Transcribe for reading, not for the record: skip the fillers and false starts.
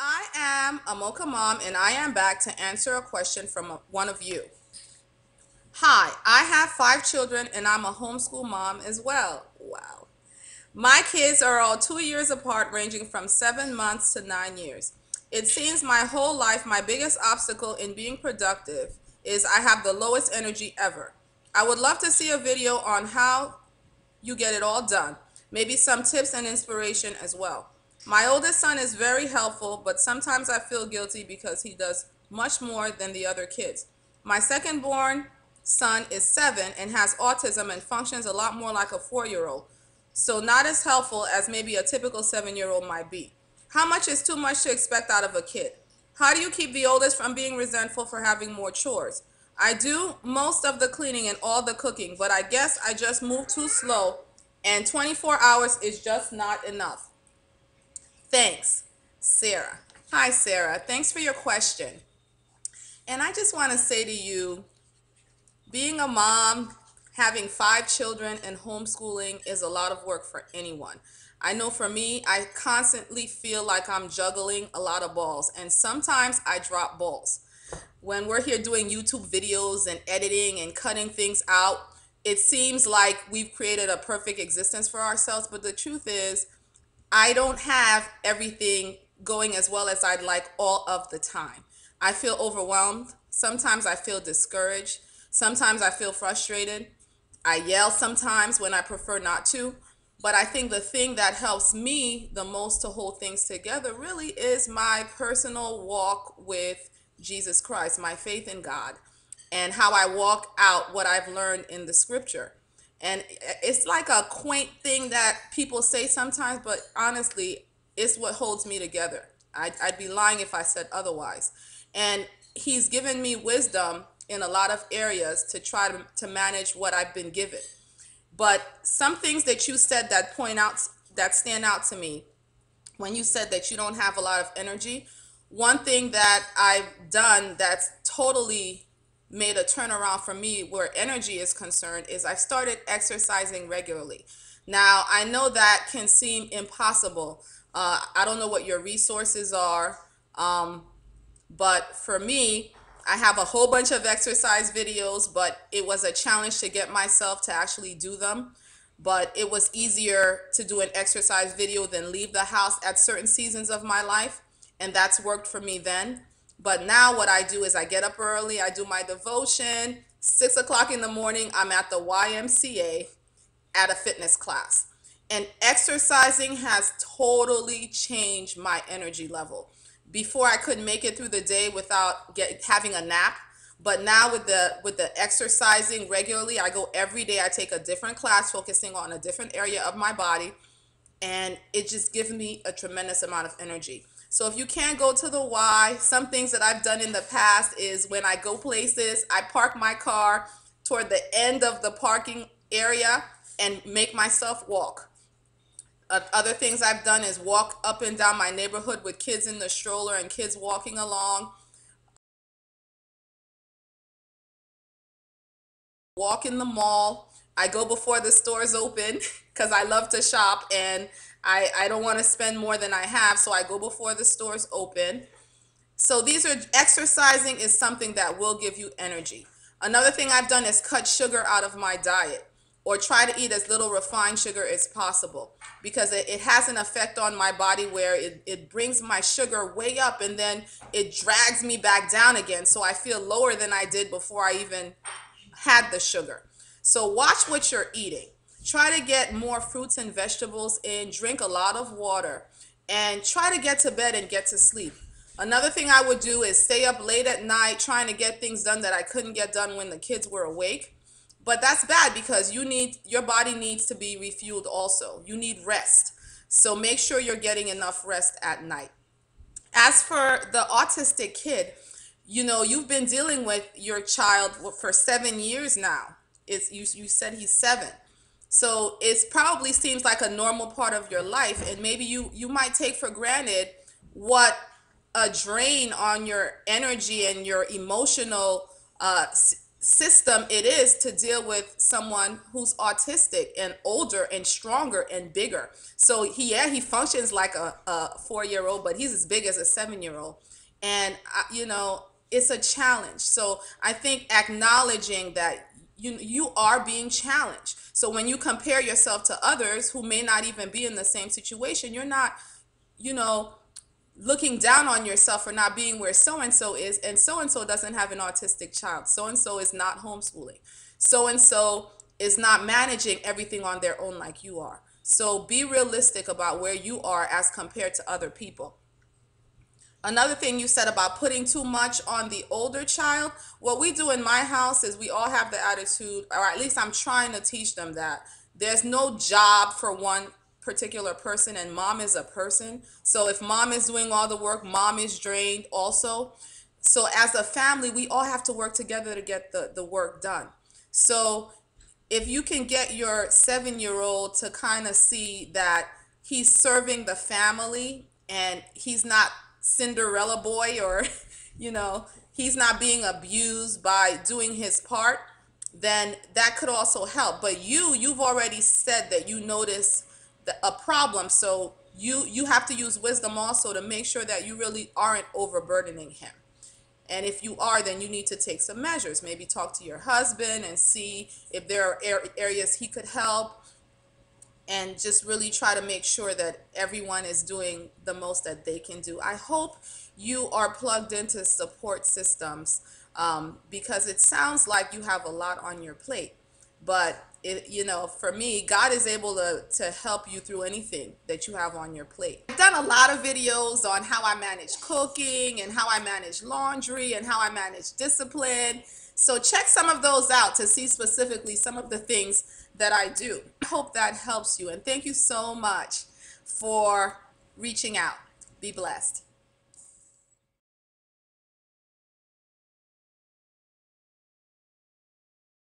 I am a Mocha Mom and I am back to answer a question from one of you. Hi, I have 5 children and I'm a homeschool mom as well. Wow. My kids are all 2 years apart, ranging from 7 months to 9 years. It seems my whole life, my biggest obstacle in being productive is I have the lowest energy ever. I would love to see a video on how you get it all done. Maybe some tips and inspiration as well. My oldest son is very helpful, but sometimes I feel guilty because he does much more than the other kids. My second born son is 7 and has autism and functions a lot more like a 4-year-old, so not as helpful as maybe a typical 7-year-old might be. How much is too much to expect out of a kid? How do you keep the oldest from being resentful for having more chores? I do most of the cleaning and all the cooking, but I guess I just move too slow and 24 hours is just not enough. Thanks, Sarah. Hi, Sarah. Thanks for your question. And I just want to say to you, being a mom, having 5 children, and homeschooling is a lot of work for anyone. I know for me, I constantly feel like I'm juggling a lot of balls, and sometimes I drop balls. When we're here doing YouTube videos and editing and cutting things out, it seems like we've created a perfect existence for ourselves, but the truth is, I don't have everything going as well as I'd like all of the time. I feel overwhelmed. Sometimes I feel discouraged. Sometimes I feel frustrated. I yell sometimes when I prefer not to. But I think the thing that helps me the most to hold things together really is my personal walk with Jesus Christ, my faith in God, and how I walk out what I've learned in the scripture. And it's like a quaint thing that people say sometimes, but honestly, it's what holds me together. I'd be lying if I said otherwise. And he's given me wisdom in a lot of areas to try to manage what I've been given. But some things that you said that that stand out to me when you said that you don't have a lot of energy. One thing that I've done that's totally made a turnaround for me where energy is concerned is I started exercising regularly. Now, I know that can seem impossible. I don't know what your resources are, but for me, I have a whole bunch of exercise videos, but it was a challenge to get myself to actually do them. But it was easier to do an exercise video than leave the house at certain seasons of my life. And that's worked for me then. But now what I do is I get up early, I do my devotion. 6 o'clock in the morning, I'm at the YMCA at a fitness class. And exercising has totally changed my energy level. Before I couldn't make it through the day without having a nap, but now with the exercising regularly, I go every day. I take a different class focusing on a different area of my body, and it just gives me a tremendous amount of energy. So if you can't go to the Y, some things that I've done in the past is when I go places, I park my car toward the end of the parking area and make myself walk. Other things I've done is walk up and down my neighborhood with kids in the stroller and kids walking along, walk in the mall. I go before the stores open because I love to shop and I don't want to spend more than I have, so I go before the stores open. So these are exercising is something that will give you energy. Another thing I've done is cut sugar out of my diet or try to eat as little refined sugar as possible because it has an effect on my body where it brings my sugar way up and then it drags me back down again. So I feel lower than I did before I even had the sugar. So watch what you're eating. Try to get more fruits and vegetables in, drink a lot of water, and try to get to bed and get to sleep. Another thing I would do is stay up late at night trying to get things done that I couldn't get done when the kids were awake. But that's bad because your body needs to be refueled also. You need rest. So make sure you're getting enough rest at night. As for the autistic kid, you've been dealing with your child for 7 years now. You said he's 7. So it probably seems like a normal part of your life, and maybe you might take for granted what a drain on your energy and your emotional system it is to deal with someone who's autistic and older and stronger and bigger. So he functions like a 4 year old, but he's as big as a 7 year old. And it's a challenge. So I think acknowledging that you are being challenged. So when you compare yourself to others who may not even be in the same situation, you're not, you know, looking down on yourself for not being where so and so is, and so doesn't have an autistic child. So and so is not homeschooling. So and so is not managing everything on their own like you are. So be realistic about where you are as compared to other people. Another thing you said about putting too much on the older child, what we do in my house is we all have the attitude, or at least I'm trying to teach them that there's no job for one particular person, and mom is a person. So if mom is doing all the work, mom is drained also. So as a family, we all have to work together to get the work done. So if you can get your 7 year old to kind of see that he's serving the family and he's not Cinderella boy, or you know he's not being abused by doing his part, then that could also help. But you've already said that you notice a problem, so you have to use wisdom also to make sure that you really aren't overburdening him. And if you are, then you need to take some measures. Maybe talk to your husband and see if there are areas he could help, and just really try to make sure that everyone is doing the most that they can do. I hope you are plugged into support systems, because it sounds like you have a lot on your plate. But for me, God is able to help you through anything that you have on your plate. I've done a lot of videos on how I manage cooking and how I manage laundry and how I manage discipline. So check some of those out to see specifically some of the things that I do. I hope that helps you. And thank you so much for reaching out. Be blessed.